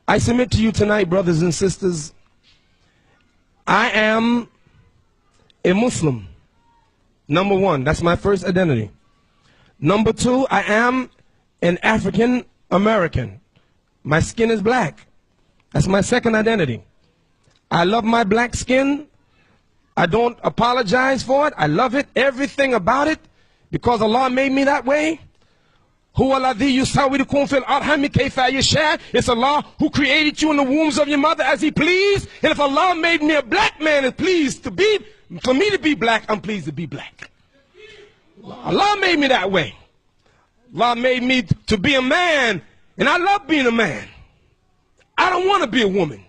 I submit to you tonight, brothers and sisters, I am a Muslim. Number one, that's my first identity. Number two, I am an African American. My skin is black. That's my second identity. I love my black skin. I don't apologize for it. I love it, everything about it, because Allah made me that way. It's Allah who created you in the wombs of your mother as He pleased. And if Allah made me a black man and pleased to be, for me to be black, I'm pleased to be black. Allah made me that way. Allah made me to be a man, and I love being a man. I don't want to be a woman.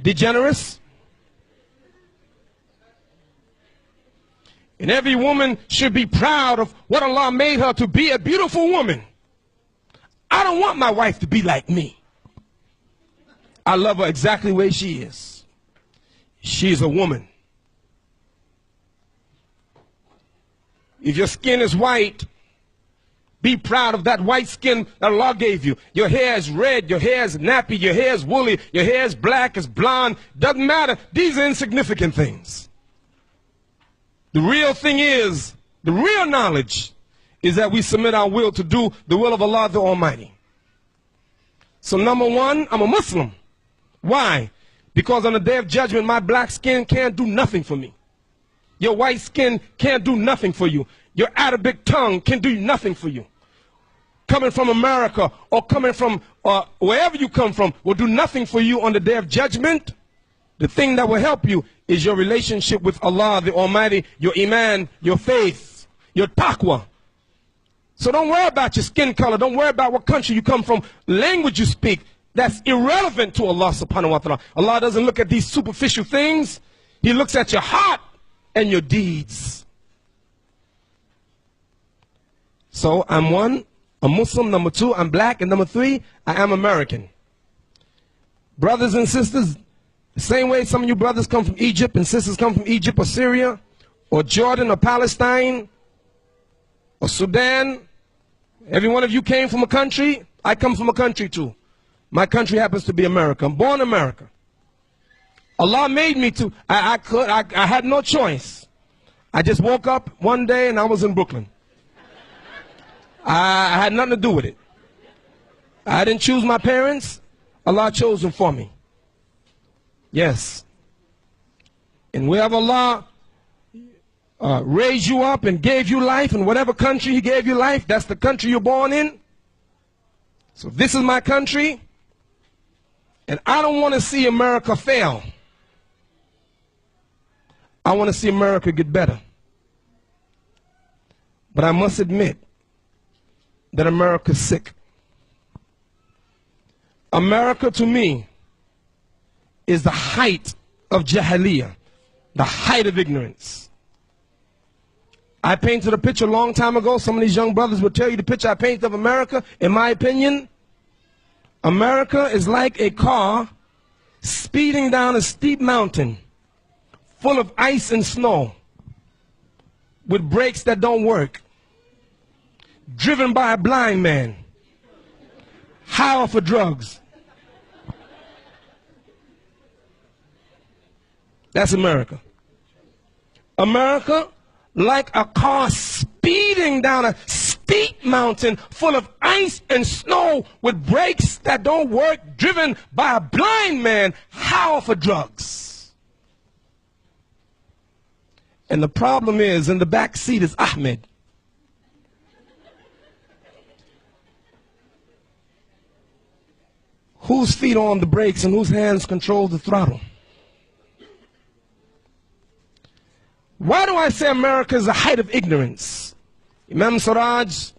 Degenerate. And every woman should be proud of what Allah made her to be, a beautiful woman. I don't want my wife to be like me. I love her exactly the way she is. She's a woman. If your skin is white, be proud of that white skin that Allah gave you. Your hair is red, your hair is nappy, your hair is woolly, your hair is black, it's blonde. Doesn't matter. These are insignificant things. The real thing is, the real knowledge is that we submit our will to do the will of Allah the Almighty. So number one, I'm a Muslim. Why? Because on the day of judgment, my black skin can't do nothing for me. Your white skin can't do nothing for you. Your Arabic tongue can do nothing for you. Coming from America or coming from wherever you come from will do nothing for you on the day of judgment. The thing that will help you is your relationship with Allah the Almighty, your Iman, your faith, your taqwa. So don't worry about your skin color. Don't worry about what country you come from, language you speak. That's irrelevant to Allah subhanahu wa ta'ala. Allah doesn't look at these superficial things. He looks at your heart and your deeds. So I'm one, a Muslim. Number two, I'm black. And number three, I am American. Brothers and sisters, the same way some of you brothers come from Egypt and sisters come from Egypt or Syria or Jordan or Palestine or Sudan. Every one of you came from a country. I come from a country too. My country happens to be America. I'm born in America. Allah made me to. I had no choice. I just woke up one day and I was in Brooklyn. I had nothing to do with it. I didn't choose my parents. Allah chose them for me. Yes. And wherever Allah raised you up and gave you life, in whatever country He gave you life, that's the country you're born in. So this is my country, and I don't want to see America fail. I want to see America get better. But I must admit that America's sick. America, to me, is the height of jahiliyyah, the height of ignorance. I painted a picture a long time ago. Some of these young brothers will tell you the picture I painted of America. In my opinion, America is like a car speeding down a steep mountain full of ice and snow with brakes that don't work, driven by a blind man, high off of drugs. That's America. America, like a car speeding down a steep mountain full of ice and snow with brakes that don't work, driven by a blind man, high off of drugs. And the problem is, in the back seat is Ahmed. Whose feet are on the brakes and whose hands control the throttle? Why do I say America is the height of ignorance? Imam Siraj,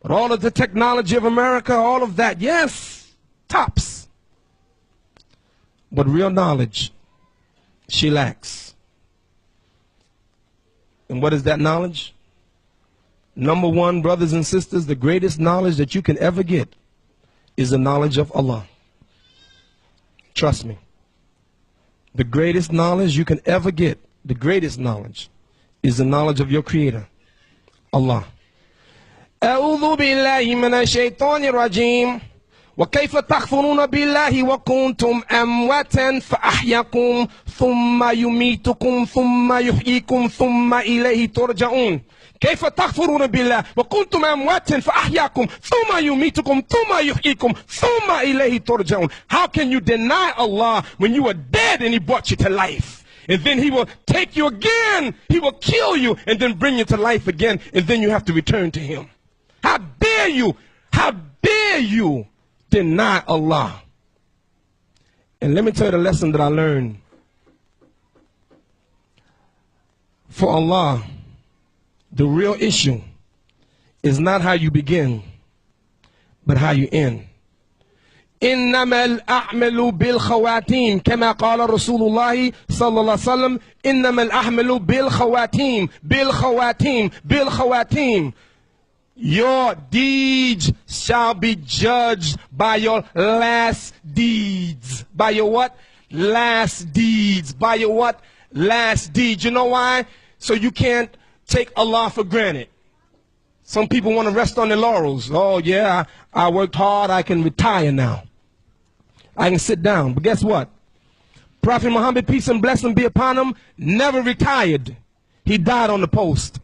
but all of the technology of America, all of that, yes, tops. But real knowledge, she lacks. And what is that knowledge? Number one, brothers and sisters, the greatest knowledge that you can ever get is the knowledge of Allah. Trust me. The greatest knowledge you can ever get, the greatest knowledge, is the knowledge of your Creator, Allah. أعوذ بالله من الشيطان الرجيم وكيف تكفرون بالله وكنتم أمواتا فأحياكم ثم يميتكم ثم يحييكم ثم إليه ترجعون. كيف تكفرون بالله وكنتم أمواتا فأحياكم ثم يميتكم ثم يحييكم ثم إليه ترجعون. How can you deny Allah when you were dead and He brought you to life? And then He will take you again, He will kill you and then bring you to life again, and then you have to return to Him. How dare you? How dare you deny Allah? And let me tell you the lesson that I learned. For Allah, the real issue is not how you begin, but how you end. إنما الأعمال بالخواتيم كما قال رسول الله صلى الله عليه وسلم إنما الأعمال بالخواتيم بالخواتيم بالخواتيم. Your deeds shall be judged by your last deeds. By your what? Last deeds. By your what? Last deeds. You know why? So you can't take Allah for granted. Some people want to rest on their laurels. Oh yeah, I worked hard, I can retire now. I can sit down. But guess what? Prophet Muhammad, peace and blessing be upon him, never retired. He died on the post.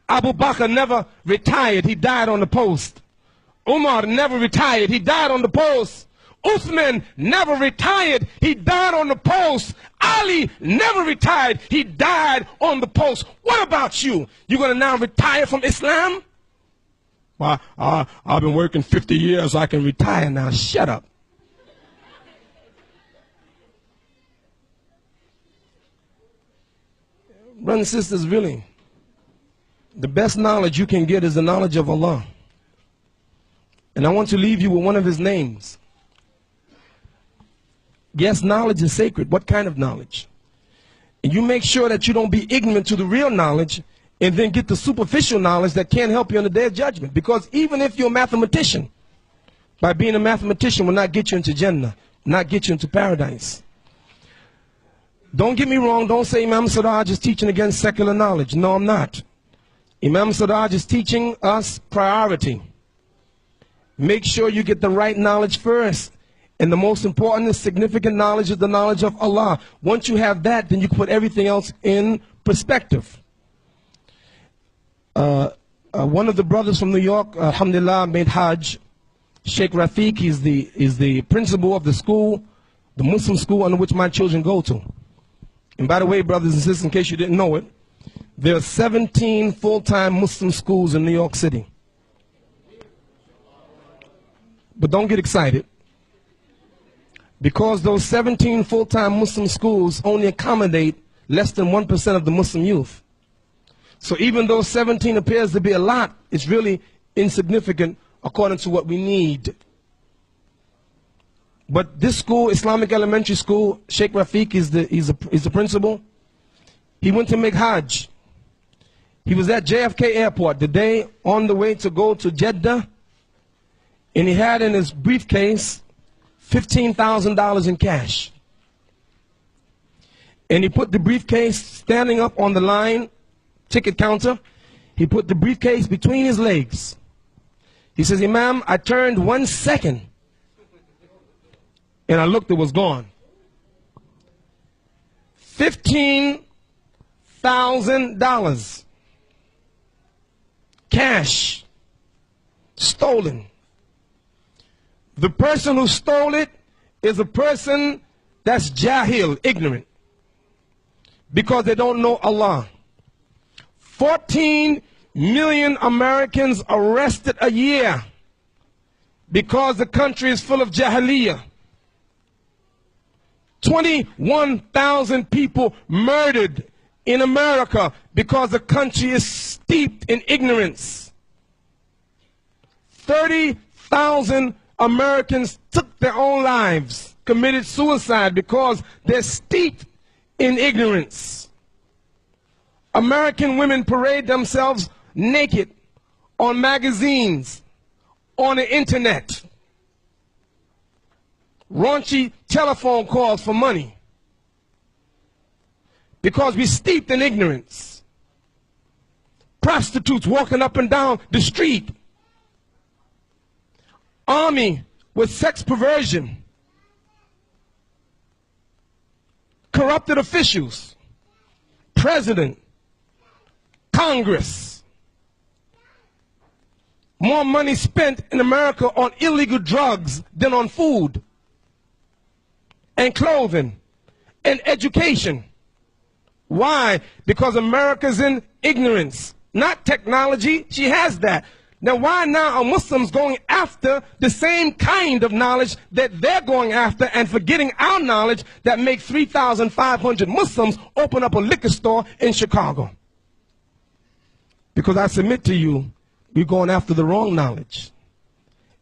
Abu Bakr never retired. He died on the post. Umar never retired. He died on the post. Uthman never retired. He died on the post. Ali never retired. He died on the post. What about you? You're going to now retire from Islam? Well, I've been working 50 years. I can retire now. Shut up. Brothers and sisters, really, the best knowledge you can get is the knowledge of Allah. And I want to leave you with one of His names. Yes, knowledge is sacred. What kind of knowledge? And you make sure that you don't be ignorant to the real knowledge and then get the superficial knowledge that can't help you on the day of judgment. Because even if you're a mathematician, by being a mathematician will not get you into Jannah, not get you into paradise. Don't get me wrong. Don't say Imam Siraj is teaching against secular knowledge. No, I'm not. Imam Siraj is teaching us priority. Make sure you get the right knowledge first. And the most important and significant knowledge is the knowledge of Allah. Once you have that, then you can put everything else in perspective. One of the brothers from New York, alhamdulillah, made Hajj. Sheikh Rafiq, is the principal of the school, the Muslim school under which my children go to. And by the way, brothers and sisters, in case you didn't know it, there are 17 full-time Muslim schools in New York City. But don't get excited, because those 17 full-time Muslim schools only accommodate less than 1% of the Muslim youth. So even though 17 appears to be a lot, it's really insignificant according to what we need. But this school, Islamic Elementary School, Sheikh Rafiq is the principal. He went to make Hajj. He was at JFK Airport the day on the way to go to Jeddah, and he had in his briefcase $15,000 in cash. And he put the briefcase standing up on the line, ticket counter. He put the briefcase between his legs. He says, Imam, I turned 1 second, and I looked, it was gone. $15,000. Cash. Stolen. The person who stole it is a person that's jahil, ignorant, because they don't know Allah. 14 million Americans arrested a year because the country is full of jahiliyyah. 21,000 people murdered in America because the country is steeped in ignorance. 30,000 Americans took their own lives, committed suicide because they're steeped in ignorance. American women parade themselves naked on magazines, on the internet. Raunchy telephone calls for money because we're steeped in ignorance. prostitutes walking up and down the street, army with sex perversion, corrupted officials, president, Congress. More money spent in America on illegal drugs than on food and clothing and education. Why? Because America's in ignorance, not technology. She has that. Now, why now are Muslims going after the same kind of knowledge that they're going after and forgetting our knowledge that makes 3,500 Muslims open up a liquor store in Chicago? Because I submit to you, we're going after the wrong knowledge.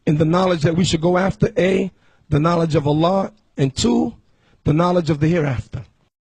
And the knowledge that we should go after, A, the knowledge of Allah, and 2, the knowledge of the hereafter.